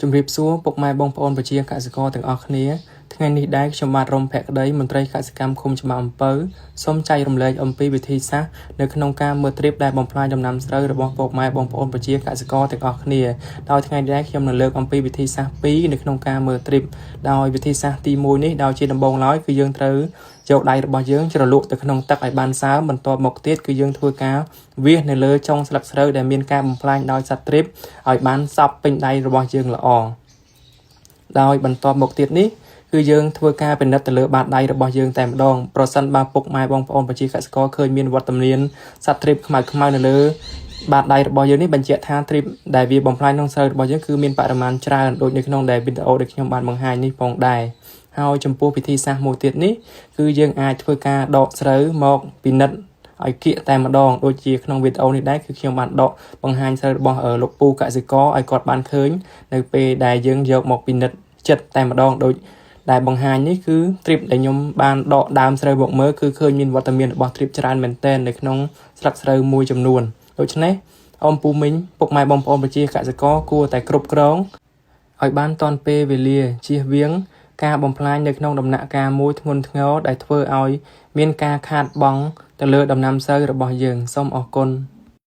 ជំរាបសួរពុកម៉ែបងប្អូនប្រជាកសិករទាំងអស់គ្នាថ្ងៃនេះដែរខ្ញុំបាទរំភក្តីមន្ត្រីកសិកម្មឃុំច្បារអំពៅសូមចែករំលែកអំពីវិធីសាស្ត្រនៅក្នុងការមើលត្រៀបដែលបំផ្លាញដំណាំស្រូវរបស់ពុកម៉ែបងប្អូនប្រជាកសិករទាំងអស់គ្នាដោយថ្ងៃនេះដែរខ្ញុំនឹងលើកអំពីវិធីសាស្ត្រ2នៅក្នុងការមើលត្រៀបដោយវិធីសាស្ត្រទី1នេះដោយជាដំបូងឡើយគឺយើងត្រូវយកដៃរបស់យើងជ្រលក់ទៅក្នុងទឹកឲ្យបានសើមបន្ទាប់មកទៀតគឺយើងធ្វើការវាសនៅលើចុងស្លឹកស្រូវដែលមានការបំផ្លាញដោយសត្វត្រៀបឲ្យបានសព្វពេញដៃរបស់យើងល្អដោយបន្ទាប់មកទៀតនេះគឺយើងធ្វើការពិនិត្យទៅលើបាតដៃរបស់យើងតែម្ដងប្រសិនបើពុកម៉ែបងប្អូនប្រជាកសិករឃើញមានវត្តមានសត្វត្រៀបខ្មៅនៅលើបាតដៃរបស់យើងនេះបញ្ជាក់ថាត្រៀបដែលវាបំផ្លាញក្នុងស្រូវរបស់យើងគឺមានបរិមាណច្រើនដូចនៅក្នុងដែលវីដេអូដែលខ្ញុំបានបង្ហាញនេះផងដែរហើយចំពោះវិធីសាស្ត្រមួយទៀតនេះគឺយើងអាចធ្វើការដកស្រូវមកពិនិត្យឲ្យគៀកតែម្ដងដូចជាក្នុងវីដេអូនេះដែរគឺខ្ញុំបានដកបង្ហាញស្រូវរបស់លោកពូកសិករឲ្យគាត់បានឃើញនៅពេលដែលយើងយកមកពិនិត្យចិត្តតែម្ដងដូចដែលបង្ហាញនេះគឺត្រៀបដែលខ្ញុំបានដកដើមស្រូវមកមើលគឺឃើញមានវត្តមានរបស់ត្រៀបច្រើនមែនទែននៅក្នុងស្លឹកស្រូវមួយចំនួនដូច្នេះអ៊ំពូមីងពុកម៉ែបងប្អូនប្រជាកសិករគួរតែគ្រប់គ្រងឲ្យបានទាន់ពេលវេលាជៀសវាងការបំផ្លាញនៅក្នុងដំណាក់កាលមួយធ្ងន់ធ្ងរដែលធ្វើឲ្យមានការខាតបង់ទៅលើដំណាំស្រូវរបស់យើងសូមអរគុណ